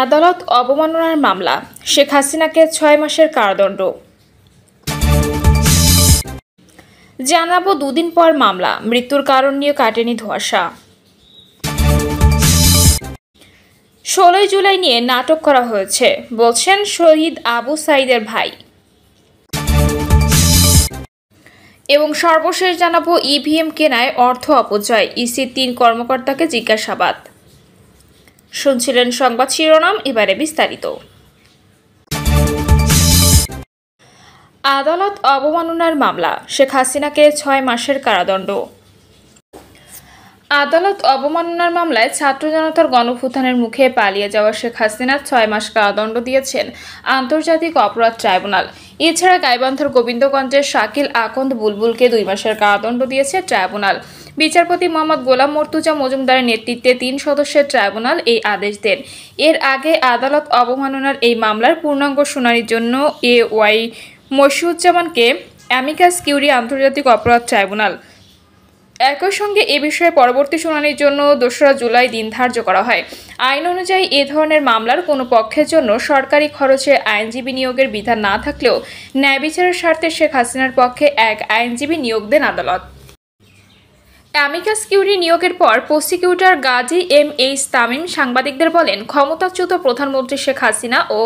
আদালত অবমাননার মামলা, শেখ হাসিনাকে ৬ মাসের কারাদণ্ড। জানাবো দুদিন পর মামলা, মৃত্যুর কারণ নিয়ে কাটেনি ধোঁয়াশা। ১৬ জুলাই নিয়ে নাটক করা হয়েছে বলছেন শহীদ আবু সাঈদের ভাই। এবং সর্বশেষ জানাবো ইভিএম কেনায় অর্থ অপচয়, ইসির ৩ কর্মকর্তাকে জিজ্ঞাসাবাদ। শুনছিলেন সংবাদ শিরোনাম, এবারে বিস্তারিত। আদালত অবমাননার মামলা, শেখ হাসিনাকে ৬ মাসের কারাদণ্ড। আদালত অবমাননার মামলায় ছাত্র জনতার গণঅভ্যুত্থানের মুখে পালিয়ে যাওয়া শেখ হাসিনার ৬ মাস কারাদণ্ড দিয়েছেন আন্তর্জাতিক অপরাধ ট্রাইব্যুনাল। এছাড়া গাইবান্ধার গোবিন্দগঞ্জের শাকিল আকন্দ বুলবুলকে ২ মাসের কারাদণ্ড দিয়েছে ট্রাইব্যুনাল। বিচারপতি মোহাম্মদ গোলাম মর্তুজা মজুমদারের নেতৃত্বে ৩ সদস্যের ট্রাইব্যুনাল এই আদেশ দেন। এর আগে আদালত অবমাননার এই মামলার পূর্ণাঙ্গ শুনানির জন্য ওয়াই মশিউজ্জামানকে অ্যামিকাস কিউরি আন্তর্জাতিক অপরাধ ট্রাইব্যুনাল। একই সঙ্গে এ বিষয়ে পরবর্তী শুনানির জন্য ২রা জুলাই দিন ধার্য করা হয়। আইন অনুযায়ী এ ধরনের মামলার কোনো পক্ষের জন্য সরকারি খরচে আইনজীবী নিয়োগের বিধান না থাকলেও ন্যায় বিচারের স্বার্থে শেখ হাসিনার পক্ষে এক আইনজীবী নিয়োগ দেন আদালত। অ্যামিকাস কিউরি নিয়োগের পর প্রসিকিউটর গাজী এম.এইচ. তামিম সাংবাদিকদের বলেন, ক্ষমতাচ্যুত প্রধানমন্ত্রী শেখ হাসিনা ও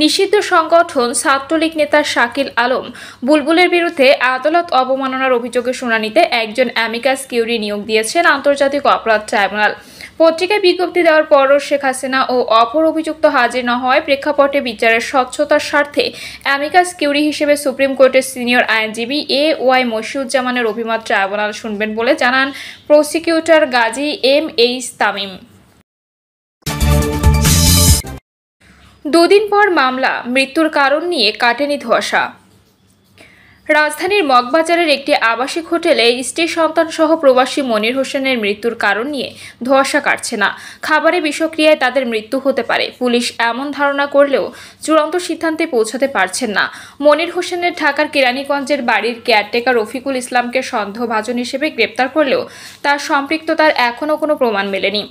নিষিদ্ধ সংগঠন ছাত্রলীগ নেতা শাকিল আলম বুলবুলের বিরুদ্ধে আদালত অবমাননার অভিযোগের শুনানিতে একজন অ্যামিকাস কিউরি নিয়োগ দিয়েছেন আন্তর্জাতিক অপরাধ ট্রাইব্যুনাল। পত্রিকায় বিজ্ঞপ্তি দেওয়ার পরও শেখ হাসিনা ও অপর অভিযুক্ত হাজির না হওয়ায় প্রেক্ষাপটে বিচারের স্বচ্ছতার স্বার্থে অ্যামিকাস কিউরি হিসেবে সুপ্রিম কোর্টের সিনিয়র আইনজীবী ওয়াই মশিউজ্জামানের অভিমত ট্রাইব্যুনাল শুনবেন বলে জানান প্রসিকিউটর গাজী এম.এইচ. তামিম। দুদিন পর মামলা, মৃত্যুর কারণ নিয়ে কাটেনি ধোঁয়াশা। রাজধানীর মগবাজারের একটি আবাসিক হোটেলে স্ত্রী সন্তান সহ প্রবাসী মনির হোসেনের মৃত্যুর কারণ নিয়ে ধোঁয়াশা কাটছে না। খাবারে বিষক্রিয়ায় তাদের মৃত্যু হতে পারে, পুলিশ এমন ধারণা করলেও চূড়ান্ত সিদ্ধান্তে পৌঁছাতে পারছেন না। মনির হোসেনের ঢাকার কেরানীগঞ্জের বাড়ির কেয়ারটেকার রফিকুল ইসলামকে সন্দেহভাজন হিসেবে গ্রেপ্তার করলেও তার সম্পৃক্ততার এখনও কোনো প্রমাণ মেলেনি।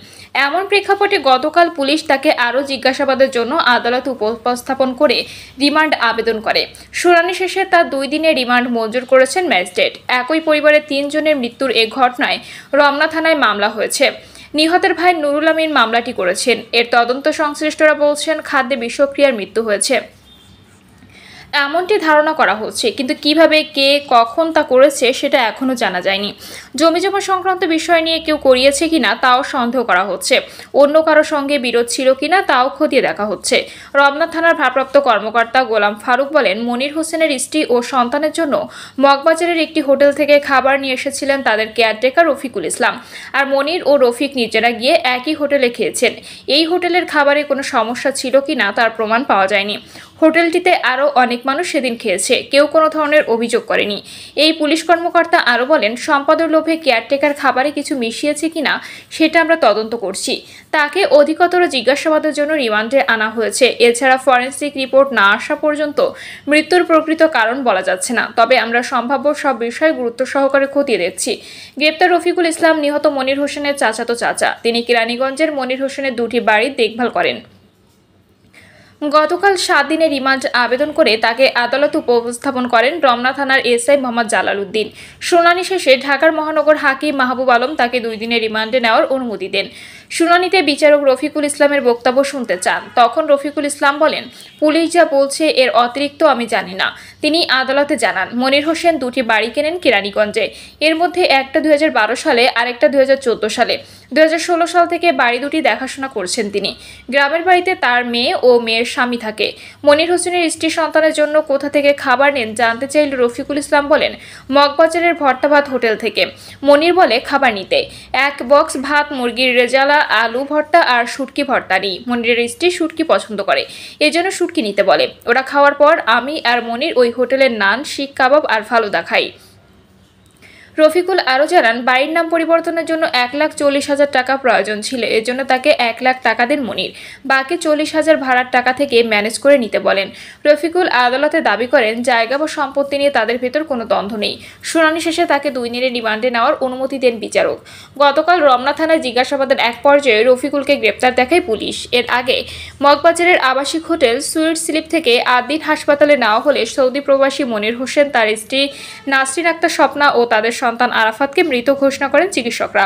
এমন প্রেক্ষাপটে গতকাল পুলিশ তাকে আরও জিজ্ঞাসাবাদের জন্য আদালতে উপস্থাপন করে রিমান্ড আবেদন করে। শুনানি শেষে তার ২ দিনের রিমান্ড মঞ্জুর করেছেন ম্যাজিস্ট্রেট। একই পরিবারের ৩ জনের মৃত্যুর এ ঘটনায় রমনা থানায় মামলা হয়েছে। নিহতের ভাই নুরুল আমিন মামলাটি করেছেন। এর তদন্ত সংশ্লিষ্টরা বলছেন, খাদ্যে বিষক্রিয়ার মৃত্যু হয়েছে এমনটি ধারণা করা হচ্ছে, কিন্তু কিভাবে, কে, কখন তা করেছে সেটা এখনও জানা যায়নি। জমিজমা সংক্রান্ত বিষয় নিয়ে কেউ করিয়েছে কিনা তাও সন্দেহ করা হচ্ছে। অন্য কারো সঙ্গে বিরোধ ছিল কিনা তাও খতিয়ে দেখা হচ্ছে। রমনা থানার ভারপ্রাপ্ত কর্মকর্তা গোলাম ফারুক বলেন, মনির হোসেনের স্ত্রী ও সন্তানের জন্য মগবাজারের একটি হোটেল থেকে খাবার নিয়ে এসেছিলেন তাদের কেয়ারটেকার রফিকুল ইসলাম। আর মনির ও রফিক নিজেরা গিয়ে একই হোটেলে খেয়েছেন। এই হোটেলের খাবারে কোনো সমস্যা ছিল কিনা তার প্রমাণ পাওয়া যায়নি। হোটেলটিতে আরও অনেক মানুষ সেদিন খেয়েছে, কেউ কোনো ধরনের অভিযোগ করেনি। এই পুলিশ কর্মকর্তা আরও বলেন, সম্পদের লোভে কেয়ারটেকার খাবারে কিছু মিশিয়েছে কিনা সেটা আমরা তদন্ত করছি। তাকে অধিকতর জিজ্ঞাসাবাদের জন্য রিমান্ডে আনা হয়েছে। এছাড়া ফরেনসিক রিপোর্ট না আসা পর্যন্ত মৃত্যুর প্রকৃত কারণ বলা যাচ্ছে না, তবে আমরা সম্ভাব্য সব বিষয় গুরুত্ব সহকারে খতিয়ে দেখছি। গ্রেপ্তার রফিকুল ইসলাম নিহত মনির হোসেনের চাচাতো চাচা। তিনি কেরানীগঞ্জের মনির হোসেনের 2টি বাড়ির দেখভাল করেন। গতকাল 7 দিনের রিমান্ড আবেদন করে তাকে আদালতে উপস্থাপন করেন রমনা থানার এসআই মোহাম্মদ জালাল উদ্দিন। শুনানি শেষে ঢাকার মহানগর হাকিম মাহবুব আলম তাকে 2 দিনের রিমান্ডে নেওয়ার অনুমতি দেন। শুনানিতে বিচারক রফিকুল ইসলামের বক্তব্য শুনতে চান। তখন রফিকুল ইসলাম বলেন, পুলিশ যা বলছে এর অতিরিক্ত আমি জানি না। তিনি আদালতে জানান, মনির হোসেন 2টি বাড়ি কেনেন কেরানীগঞ্জে। এর মধ্যে একটা 2012 সালে, আরেকটা 2014 সালে। 2016 সাল থেকে বাড়ি দুটি দেখাশোনা করছেন তিনি। গ্রামের বাড়িতে তার মেয়ে ও মেয়ের স্বামী থাকে। মনির হোসেনের স্ত্রী সন্তানের জন্য কোথা থেকে খাবার নেন জানতে চাইলে রফিকুল ইসলাম বলেন, মগবাজারের ভর্তা ভাত হোটেল থেকে। মনির বলে, খাবার নিতে 1 বক্স ভাত, মুরগির রেজালা, আলু ভর্তা আর শুটকি ভর্তা নিই। মনিরের স্ত্রী শুটকি পছন্দ করে, এজন্য শুটকি নিতে বলে। ওরা খাওয়ার পর আমি আর মনির ওই হোটেলের নান, শিক কাবাব আর ফালুদা খাই। রফিকুল আরও জানান, বাড়ির নাম পরিবর্তনের জন্য 1,40,000 টাকা প্রয়োজন ছিল। এর জন্য তাকে 1 লাখ টাকা দেন মনির। বাকি 40,000 ভাড়ার টাকা থেকে ম্যানেজ করে নিতে বলেন। রফিকুল আদালতে দাবি করেন, জায়গা বা সম্পত্তি নিয়ে তাদের ভেতর কোনো দ্বন্দ্ব নেই। শুনানি শেষে তাকে 2 দিনের রিমান্ডে নেওয়ার অনুমতি দেন বিচারক। গতকাল রমনা থানায় জিজ্ঞাসাবাদের এক পর্যায়ে রফিকুলকে গ্রেপ্তার দেখায় পুলিশ। এর আগে মগবাজারের আবাসিক হোটেল সুইট স্লিপ থেকে 8 দিন হাসপাতালে নেওয়া হলে সৌদি প্রবাসী মনির হোসেন, তার স্ত্রী নাসরিন আক্তার স্বপ্না ও তাদের সন্তান আরাফাতকে মৃত ঘোষণা করেন চিকিৎসকরা।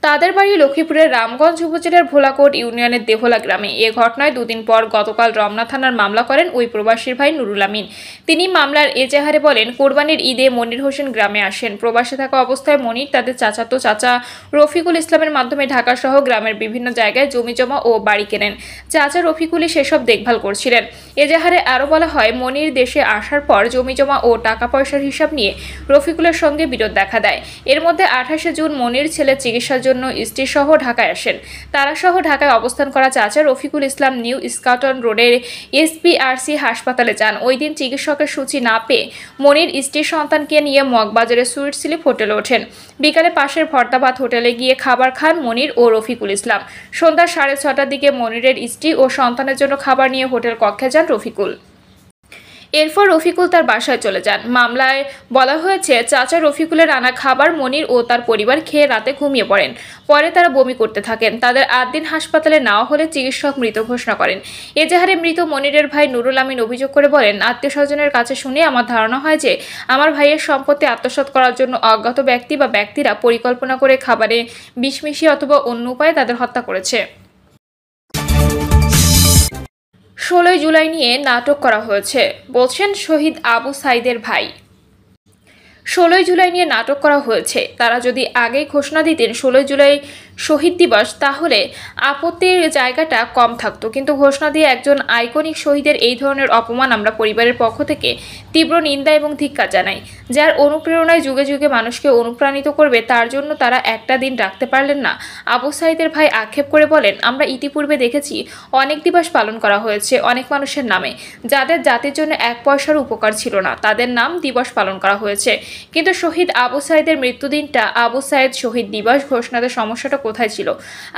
তাদের বাড়ি লক্ষ্মীপুরের রামগঞ্জ উপজেলার ভোলাকোট ইউনিয়নের দেহলা গ্রামে। এ ঘটনায় 2 দিন পর গতকাল রমনা থানার মামলা করেন ওই প্রবাসীর ভাই নুরুল আমিন। তিনি মামলার এজাহারে বলেন, কোরবানির ঈদে মনির হোসেন গ্রামে আসেন। প্রবাসে থাকা অবস্থায় মনির তাদের চাচাতো চাচা রফিকুল ইসলামের মাধ্যমে ঢাকা সহ গ্রামের বিভিন্ন জায়গায় জমিজমা ও বাড়ি কেনেন। চাচা রফিকুলই সেসব দেখভাল করছিলেন। এজাহারে আরও বলা হয়, মনির দেশে আসার পর জমিজমা ও টাকা পয়সার হিসাব নিয়ে রফিকুলের সঙ্গে বিরোধ দেখা দেয়। এর মধ্যে 28শে জুন মনির ছেলে চিকিৎসার জন্য স্ত্রী সহ ঢাকায় আসেন। তারা সহ ঢাকায় অবস্থান করা চাচা রফিকুল ইসলাম নিউ স্কাটন রোডের SPRC হাসপাতালে যান। ওই দিন চিকিৎসকের সূচি না পেয়ে মনির স্ত্রীর সন্তানকে নিয়ে মগবাজারের সুইট স্লিপ হোটেলে ওঠেন। বিকালে পাশের ভর্তাবাদ হোটেলে গিয়ে খাবার খান মনির ও রফিকুল ইসলাম। সন্ধ্যা 6:30টার দিকে মনিরের স্ত্রী ও সন্তানের জন্য খাবার নিয়ে হোটেল কক্ষে যান রফিকুল। এরপর রফিকুল তার বাসায় চলে যান। মামলায় বলা হয়েছে, চাচা রফিকুলের আনা খাবার মনির ও তার পরিবার খেয়ে রাতে ঘুমিয়ে পড়েন। পরে তারা বমি করতে থাকেন। তাদের 8 দিন হাসপাতালে নেওয়া হলে চিকিৎসক মৃত ঘোষণা করেন। এজাহারে মৃত মনিরের ভাই নুরুল আমিন অভিযোগ করে বলেন, আত্মীয়স্বজনের কাছে শুনে আমার ধারণা হয় যে আমার ভাইয়ের সম্পত্তি আত্মসাৎ করার জন্য অজ্ঞাত ব্যক্তি বা ব্যক্তিরা পরিকল্পনা করে খাবারে বিষ মিশিয়ে অথবা অন্য উপায়ে তাদের হত্যা করেছে। 16 জুলাই নিয়ে নাটক করা হয়েছে, বলছেন শহীদ আবু সাইদের ভাই। 16 জুলাই নিয়ে নাটক করা হয়েছে। তারা যদি আগেই ঘোষণা দিতেন 16 জুলাই শহীদ দিবস, তাহলে আপত্তির জায়গাটা কম থাকতো। কিন্তু ঘোষণা দিয়ে একজন আইকনিক শহীদের এই ধরনের অপমান আমরা পরিবারের পক্ষ থেকে তীব্র নিন্দা এবং ধিক্কার জানাই। যার অনুপ্রেরণায় যুগে যুগে মানুষকে অনুপ্রাণিত করবে, তার জন্য তারা একটা দিন রাখতে পারলেন না। আবু সাইদের ভাই আক্ষেপ করে বলেন, আমরা ইতিপূর্বে দেখেছি অনেক দিবস পালন করা হয়েছে অনেক মানুষের নামে, যাদের জাতির জন্য 1 পয়সার উপকার ছিল না, তাদের নাম দিবস পালন করা হয়েছে। কিন্তু শহীদ আবু সাইদের মৃত্যুদিনটা আবু সাইদ শহীদ দিবস ঘোষণাতে সমস্যাটা কোথায় ছিল?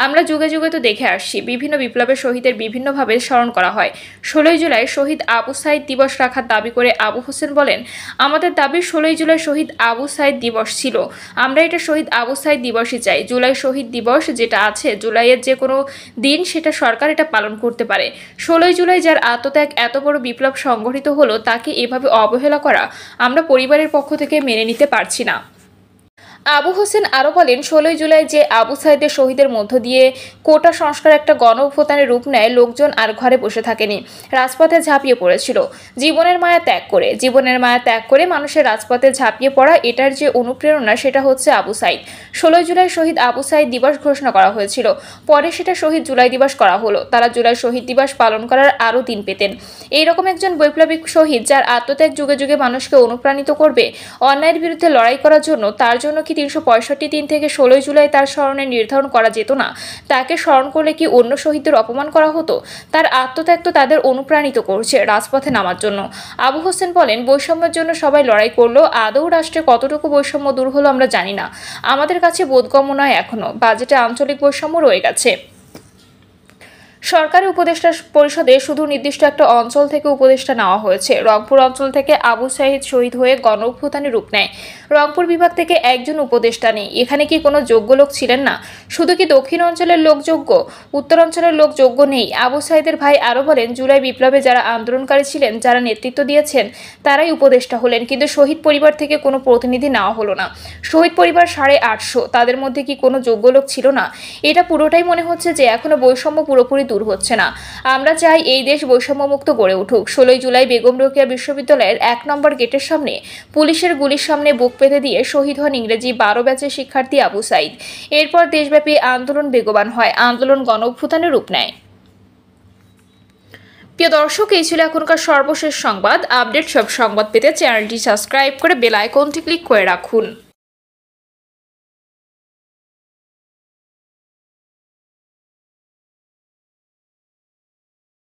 আমরা যুগে যুগে তো দেখে আসছি, বিভিন্ন বিপ্লবের শহীদের বিভিন্নভাবে স্মরণ করা হয়। 16 জুলাই শহীদ আবু সাইদ দিবস রাখার দাবি করে আবু হোসেন বলেন, আমাদের দাবি 16 জুলাই শহীদ আবু সাইদ দিবস ছিল, আমরা এটা শহীদ আবু সাইদ দিবসই চাই। জুলাই শহীদ দিবস যেটা আছে, জুলাইয়ের যে কোনো দিন সেটা সরকার এটা পালন করতে পারে। 16 জুলাই যার আত্মত্যাগ এত বড় বিপ্লব সংগঠিত হলো, তাকে এভাবে অবহেলা করা আমরা পরিবারের পক্ষ থেকে মেনে নিতে পারছি না। আবু হোসেন আরও বলেন, 16 জুলাই যে আবু সাইদের শহীদের মধ্য দিয়ে কোটা সংস্কার একটা গণ অভ্যুত্থানের রূপ নেয়, লোকজন আর ঘরে বসে থাকেনি, রাজপথে ঝাঁপিয়ে পড়েছিল। জীবনের মায়া ত্যাগ করে মানুষের রাজপথে ঝাঁপিয়ে পড়া, এটার যে অনুপ্রেরণা সেটা হচ্ছে আবু সাইদ। 16 জুলাই শহীদ আবু সাইদ দিবস ঘোষণা করা হয়েছিল, পরে সেটা শহীদ জুলাই দিবস করা হলো। তারা জুলাই শহীদ দিবস পালন করার আরও দিন পেতেন। এইরকম একজন বৈপ্লবিক শহীদ, যার আত্মত্যাগ যুগে যুগে মানুষকে অনুপ্রাণিত করবে অন্যায়ের বিরুদ্ধে লড়াই করার জন্য, তার জন্য কি 365 দিন থেকে 16 জুলাই তার স্মরণে নির্ধারণ করা যেত না? তাকে স্মরণ করলে কি অন্য শহীদদের অপমান করা হতো? তার আত্মত্যাগ তো তাদের অনুপ্রাণিত করছে রাজপথে নামার জন্য। আবু হোসেন বলেন, বৈষম্যের জন্য সবাই লড়াই করলো, আদৌ রাষ্ট্রে কতটুকু বৈষম্য দূর হলো আমরা জানি না। আমাদের কাছে বোধগম্য নয় এখনো, বাজেটে আঞ্চলিক বৈষম্য রয়ে গেছে। সরকারি উপদেষ্টা পরিষদে শুধু নির্দিষ্ট একটা অঞ্চল থেকে উপদেষ্টা নেওয়া হয়েছে। রংপুর অঞ্চল থেকে আবু সাইদ শহীদ হয়ে গণ অভ্যুত্থানে রূপ নেয়। রংপুর বিভাগ থেকে একজন উপদেষ্টা নেই। এখানে কি কোনো যোগ্য লোক ছিলেন না? শুধু কি দক্ষিণ অঞ্চলের লোক যোগ্য, উত্তর অঞ্চলের লোক যোগ্য নেই? আবু সাইদের ভাই আরও বলেন, জুলাই বিপ্লবে যারা আন্দোলনকারী ছিলেন, যারা নেতৃত্ব দিয়েছেন, তারাই উপদেষ্টা হলেন, কিন্তু শহীদ পরিবার থেকে কোনো প্রতিনিধি নেওয়া হলো না। শহীদ পরিবার 850, তাদের মধ্যে কি কোনো যোগ্য লোক ছিল না? এটা পুরোটাই মনে হচ্ছে যে এখনো বৈষম্য পুরোপুরি দূর হচ্ছে না। আমরা চাই এই দেশ বৈষম্যমুক্ত গড়ে উঠুক। 16 জুলাই বেগম রোকেয়া বিশ্ববিদ্যালয়ের 1 নম্বর গেটের সামনে পুলিশের গুলির সামনে বুক পেতে দিয়ে শহীদ হন ইংরেজি 12 ব্যাচের শিক্ষার্থী আবু সাইদ। এরপর দেশব্যাপী আন্দোলন বেগবান হয়, আন্দোলন গণ অভ্যুত্থানের রূপ নেয়। প্রিয় দর্শক, এই ছিল এখনকার সর্বশেষ সংবাদ। আপডেট সব সংবাদ পেতে চ্যানেলটি সাবস্ক্রাইব করে বেল আইকনটি ক্লিক করে রাখুন।